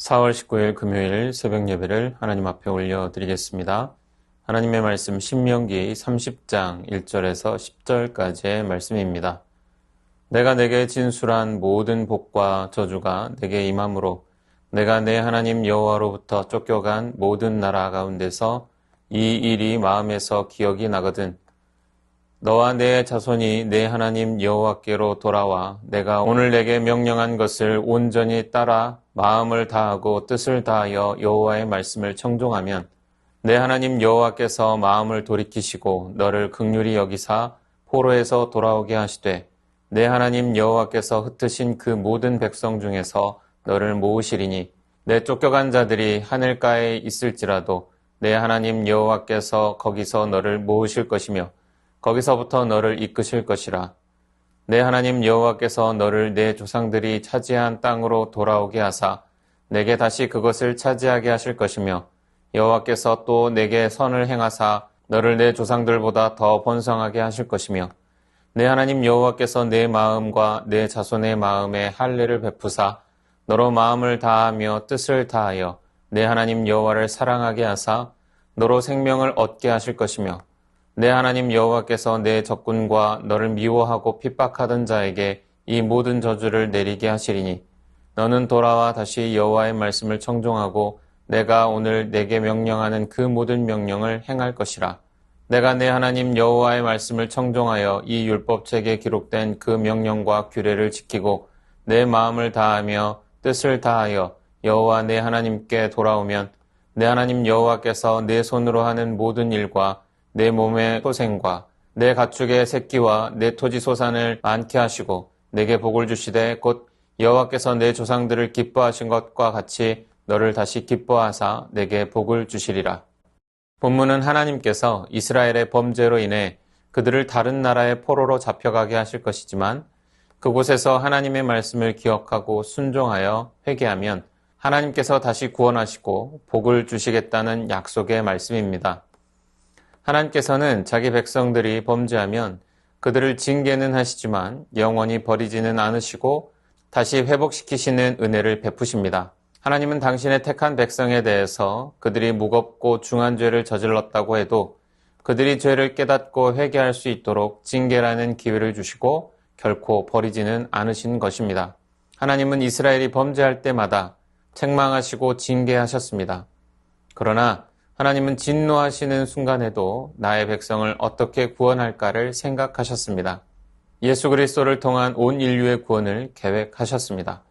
4월 19일 금요일 새벽 예배를 하나님 앞에 올려드리겠습니다. 하나님의 말씀 신명기 30장 1절에서 10절까지의 말씀입니다. 내가 내게 진술한 모든 복과 저주가 내게 임함으로 내가 내 하나님 여호와로부터 쫓겨간 모든 나라 가운데서 이 일이 마음에서 기억이 나거든 너와 내 자손이 내 하나님 여호와께로 돌아와 내가 오늘 내게 명령한 것을 온전히 따라 마음을 다하고 뜻을 다하여 여호와의 말씀을 청종하면 내 하나님 여호와께서 마음을 돌이키시고 너를 긍휼히 여기사 포로에서 돌아오게 하시되 내 하나님 여호와께서 흩으신 그 모든 백성 중에서 너를 모으시리니 내 쫓겨간 자들이 하늘가에 있을지라도 내 하나님 여호와께서 거기서 너를 모으실 것이며 거기서부터 너를 이끄실 것이라. 내 하나님 여호와께서 너를 내 조상들이 차지한 땅으로 돌아오게 하사 내게 다시 그것을 차지하게 하실 것이며 여호와께서 또 내게 선을 행하사 너를 내 조상들보다 더 번성하게 하실 것이며 내 하나님 여호와께서 내 마음과 내 자손의 마음에 할례를 베푸사 너로 마음을 다하며 뜻을 다하여 내 하나님 여호와를 사랑하게 하사 너로 생명을 얻게 하실 것이며 내 하나님 여호와께서 내 적군과 너를 미워하고 핍박하던 자에게 이 모든 저주를 내리게 하시리니 너는 돌아와 다시 여호와의 말씀을 청종하고 내가 오늘 내게 명령하는 그 모든 명령을 행할 것이라. 내가 내 하나님 여호와의 말씀을 청종하여 이 율법책에 기록된 그 명령과 규례를 지키고 내 마음을 다하며 뜻을 다하여 여호와 내 하나님께 돌아오면 내 하나님 여호와께서 내 손으로 하는 모든 일과 내 몸의 소생과 내 가축의 새끼와 내 토지 소산을 많게 하시고 내게 복을 주시되 곧 여호와께서 내 조상들을 기뻐하신 것과 같이 너를 다시 기뻐하사 내게 복을 주시리라. 본문은 하나님께서 이스라엘의 범죄로 인해 그들을 다른 나라의 포로로 잡혀가게 하실 것이지만 그곳에서 하나님의 말씀을 기억하고 순종하여 회개하면 하나님께서 다시 구원하시고 복을 주시겠다는 약속의 말씀입니다. 하나님께서는 자기 백성들이 범죄하면 그들을 징계는 하시지만 영원히 버리지는 않으시고 다시 회복시키시는 은혜를 베푸십니다. 하나님은 당신의 택한 백성에 대해서 그들이 무겁고 중한 죄를 저질렀다고 해도 그들이 죄를 깨닫고 회개할 수 있도록 징계라는 기회를 주시고 결코 버리지는 않으신 것입니다. 하나님은 이스라엘이 범죄할 때마다 책망하시고 징계하셨습니다. 그러나 하나님은 진노하시는 순간에도 나의 백성을 어떻게 구원할까를 생각하셨습니다. 예수 그리스도를 통한 온 인류의 구원을 계획하셨습니다.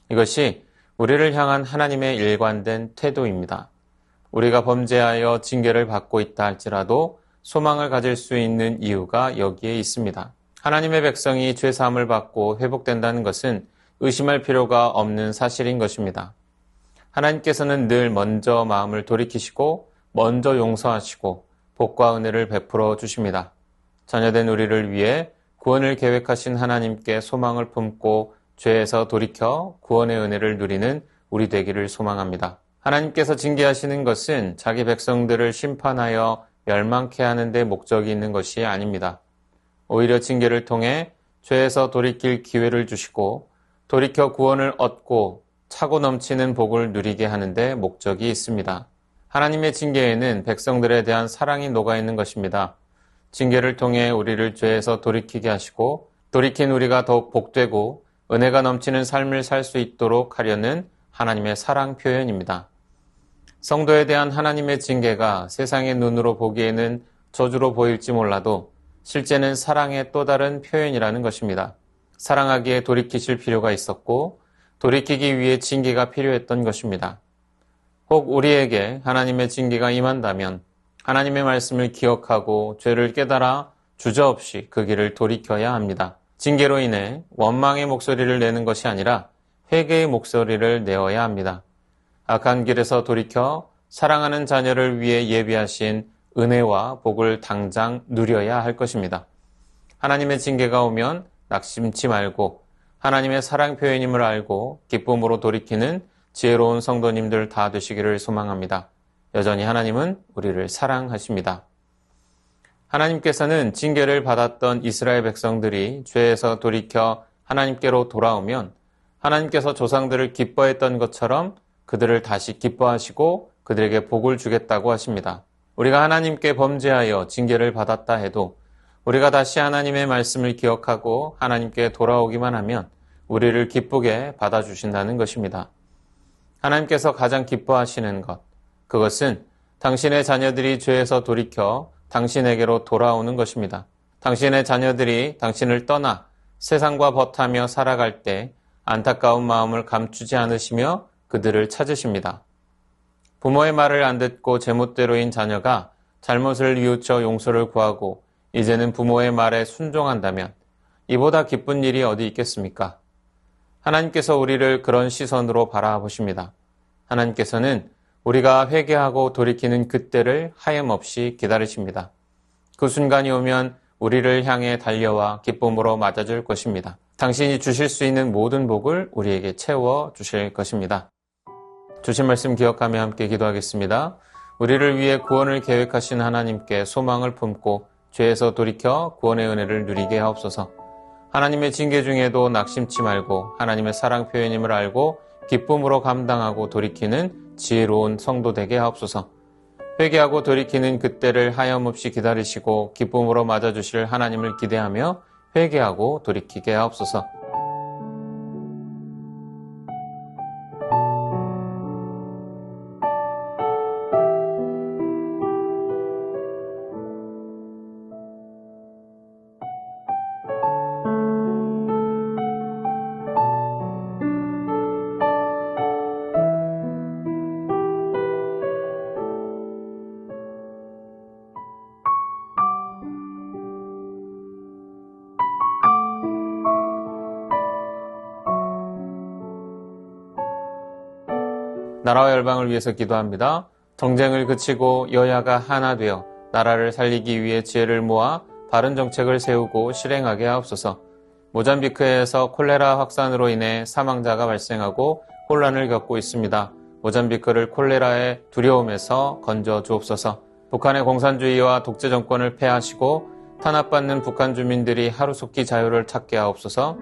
이것이 우리를 향한 하나님의 일관된 태도입니다. 우리가 범죄하여 징계를 받고 있다 할지라도 소망을 가질 수 있는 이유가 여기에 있습니다. 하나님의 백성이 죄사함을 받고 회복된다는 것은 의심할 필요가 없는 사실인 것입니다. 하나님께서는 늘 먼저 마음을 돌이키시고 먼저 용서하시고 복과 은혜를 베풀어 주십니다. 자녀된 우리를 위해 구원을 계획하신 하나님께 소망을 품고 죄에서 돌이켜 구원의 은혜를 누리는 우리 되기를 소망합니다. 하나님께서 징계하시는 것은 자기 백성들을 심판하여 멸망케 하는 데 목적이 있는 것이 아닙니다. 오히려 징계를 통해 죄에서 돌이킬 기회를 주시고 돌이켜 구원을 얻고 차고 넘치는 복을 누리게 하는 데 목적이 있습니다. 하나님의 징계에는 백성들에 대한 사랑이 녹아있는 것입니다. 징계를 통해 우리를 죄에서 돌이키게 하시고 돌이킨 우리가 더욱 복되고 은혜가 넘치는 삶을 살 수 있도록 하려는 하나님의 사랑 표현입니다. 성도에 대한 하나님의 징계가 세상의 눈으로 보기에는 저주로 보일지 몰라도 실제는 사랑의 또 다른 표현이라는 것입니다. 사랑하기에 돌이키실 필요가 있었고 돌이키기 위해 징계가 필요했던 것입니다. 혹 우리에게 하나님의 징계가 임한다면 하나님의 말씀을 기억하고 죄를 깨달아 주저없이 그 길을 돌이켜야 합니다. 징계로 인해 원망의 목소리를 내는 것이 아니라 회개의 목소리를 내어야 합니다. 악한 길에서 돌이켜 사랑하는 자녀를 위해 예비하신 은혜와 복을 당장 누려야 할 것입니다. 하나님의 징계가 오면 낙심치 말고 하나님의 사랑 표현임을 알고 기쁨으로 돌이키는 지혜로운 성도님들 다 되시기를 소망합니다. 여전히 하나님은 우리를 사랑하십니다. 하나님께서는 징계를 받았던 이스라엘 백성들이 죄에서 돌이켜 하나님께로 돌아오면 하나님께서 조상들을 기뻐했던 것처럼 그들을 다시 기뻐하시고 그들에게 복을 주겠다고 하십니다. 우리가 하나님께 범죄하여 징계를 받았다 해도 우리가 다시 하나님의 말씀을 기억하고 하나님께 돌아오기만 하면 우리를 기쁘게 받아주신다는 것입니다. 하나님께서 가장 기뻐하시는 것, 그것은 당신의 자녀들이 죄에서 돌이켜 당신에게로 돌아오는 것입니다. 당신의 자녀들이 당신을 떠나 세상과 벗하며 살아갈 때 안타까운 마음을 감추지 않으시며 그들을 찾으십니다. 부모의 말을 안 듣고 제멋대로인 자녀가 잘못을 뉘우쳐 용서를 구하고 이제는 부모의 말에 순종한다면 이보다 기쁜 일이 어디 있겠습니까? 하나님께서 우리를 그런 시선으로 바라보십니다. 하나님께서는 우리가 회개하고 돌이키는 그때를 하염없이 기다리십니다. 그 순간이 오면 우리를 향해 달려와 기쁨으로 맞아줄 것입니다. 당신이 주실 수 있는 모든 복을 우리에게 채워 주실 것입니다. 주신 말씀 기억하며 함께 기도하겠습니다. 우리를 위해 구원을 계획하신 하나님께 소망을 품고 죄에서 돌이켜 구원의 은혜를 누리게 하옵소서. 하나님의 징계 중에도 낙심치 말고 하나님의 사랑 표현임을 알고 기쁨으로 감당하고 돌이키는 지혜로운 성도 되게 하옵소서. 회개하고 돌이키는 그때를 하염없이 기다리시고 기쁨으로 맞아주실 하나님을 기대하며 회개하고 돌이키게 하옵소서. 나라와 열방을 위해서 기도합니다. 정쟁을 그치고 여야가 하나 되어 나라를 살리기 위해 지혜를 모아 바른 정책을 세우고 실행하게 하옵소서. 모잠비크에서 콜레라 확산으로 인해 사망자가 발생하고 혼란을 겪고 있습니다. 모잠비크를 콜레라의 두려움에서 건져 주옵소서. 북한의 공산주의와 독재 정권을 폐하시고 탄압받는 북한 주민들이 하루속히 자유를 찾게 하옵소서.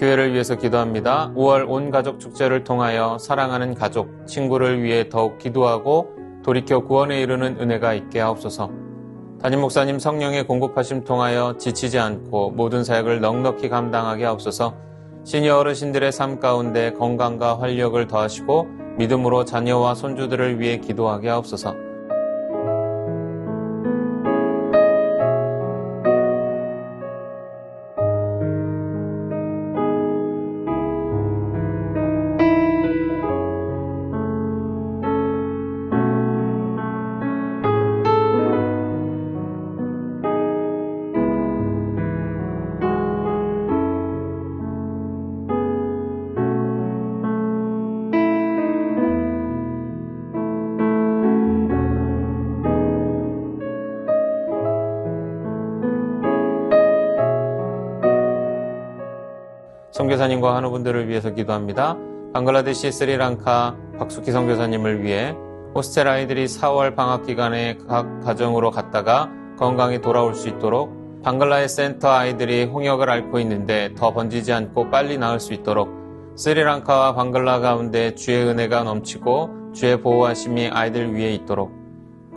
교회를 위해서 기도합니다. 5월 온 가족 축제를 통하여 사랑하는 가족, 친구를 위해 더욱 기도하고 돌이켜 구원에 이르는 은혜가 있게 하옵소서. 담임 목사님 성령의 공급하심 통하여 지치지 않고 모든 사역을 넉넉히 감당하게 하옵소서. 시니어 어르신들의 삶 가운데 건강과 활력을 더하시고 믿음으로 자녀와 손주들을 위해 기도하게 하옵소서. 선교사님과 한우분들을 위해서 기도합니다. 방글라데시, 스리랑카 박수키 선교사님을 위해 호스텔 아이들이 4월 방학 기간에 각 가정으로 갔다가 건강히 돌아올 수 있도록, 방글라의 센터 아이들이 홍역을 앓고 있는데 더 번지지 않고 빨리 나을 수 있도록 스리랑카와 방글라 가운데 주의 은혜가 넘치고 주의 보호하심이 아이들 위에 있도록,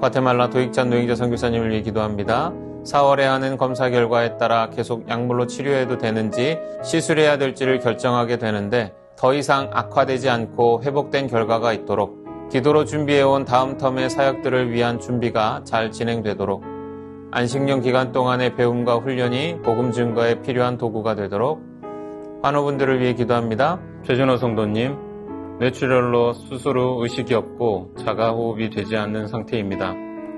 과테말라 도익찬 노영자 선교사님을 위해 기도합니다. 4월에 하는 검사 결과에 따라 계속 약물로 치료해도 되는지 시술해야 될지를 결정하게 되는데 더 이상 악화되지 않고 회복된 결과가 있도록, 기도로 준비해온 다음 텀의 사역들을 위한 준비가 잘 진행되도록, 안식년 기간 동안의 배움과 훈련이 복음 증거에 필요한 도구가 되도록 환우분들을 위해 기도합니다. 최준호 성도님, 뇌출혈로 수술 후 의식이 없고 자가호흡이 되지 않는 상태입니다.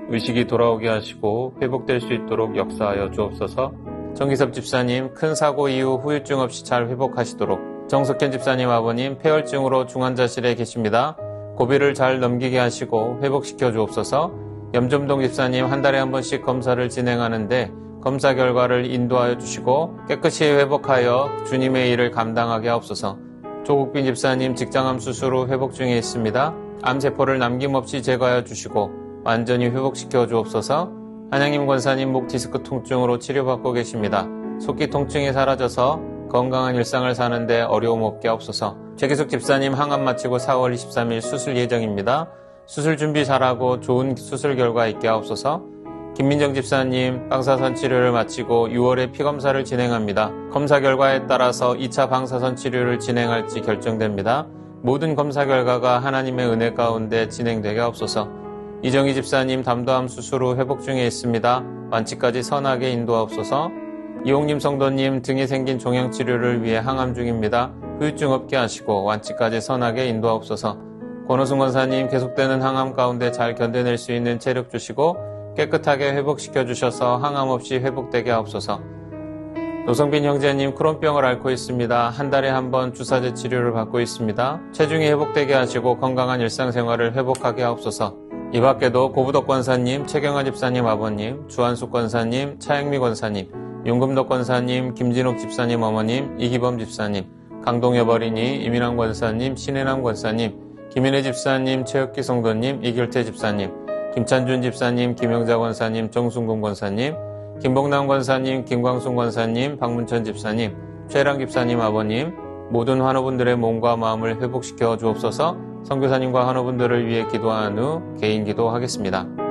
의식이 돌아오게 하시고 회복될 수 있도록 역사하여 주옵소서. 정기섭 집사님, 큰 사고 이후 후유증 없이 잘 회복하시도록. 정석현 집사님 아버님, 폐혈증으로 중환자실에 계십니다. 고비를 잘 넘기게 하시고 회복시켜 주옵소서. 염점동 집사님, 한 달에 한 번씩 검사를 진행하는데 검사 결과를 인도하여 주시고 깨끗이 회복하여 주님의 일을 감당하게 하옵소서. 조국빈 집사님, 직장암 수술 후 회복 중에 있습니다. 암세포를 남김없이 제거하여 주시고 완전히 회복시켜 주옵소서. 한양임 권사님, 목 디스크 통증으로 치료받고 계십니다. 속기 통증이 사라져서 건강한 일상을 사는데 어려움 없게 하옵소서. 최기숙 집사님, 항암 마치고 4월 23일 수술 예정입니다. 수술 준비 잘하고 좋은 수술 결과 있게 하옵소서. 김민정 집사님, 방사선 치료를 마치고 6월에 피검사를 진행합니다. 검사 결과에 따라서 2차 방사선 치료를 진행할지 결정됩니다. 모든 검사 결과가 하나님의 은혜 가운데 진행되게 하옵소서. 이정희 집사님, 담도암 수술 후 회복 중에 있습니다. 완치까지 선하게 인도하옵소서. 이홍님 성도님, 등에 생긴 종양치료를 위해 항암 중입니다. 후유증 없게 하시고 완치까지 선하게 인도하옵소서. 권호승 권사님, 계속되는 항암 가운데 잘 견뎌낼 수 있는 체력 주시고 깨끗하게 회복시켜 주셔서 항암 없이 회복되게 하옵소서. 노성빈 형제님, 크론병을 앓고 있습니다. 한 달에 한 번 주사제 치료를 받고 있습니다. 체중이 회복되게 하시고 건강한 일상생활을 회복하게 하옵소서. 이 밖에도 고부덕 권사님, 최경화 집사님 아버님, 주한숙 권사님, 차영미 권사님, 윤금덕 권사님, 김진옥 집사님 어머님, 이기범 집사님, 강동엽 어린이, 이민환 권사님, 신혜남 권사님, 김인혜 집사님, 최혁기 성도님, 이길태 집사님, 김찬준 집사님, 김영자 권사님, 정순금 권사님, 김복남 권사님, 김광순 권사님, 박문천 집사님, 최랑 집사님 아버님, 모든 환우분들의 몸과 마음을 회복시켜 주옵소서. 선교사님과 환우분들을 위해 기도한 후 개인 기도하겠습니다.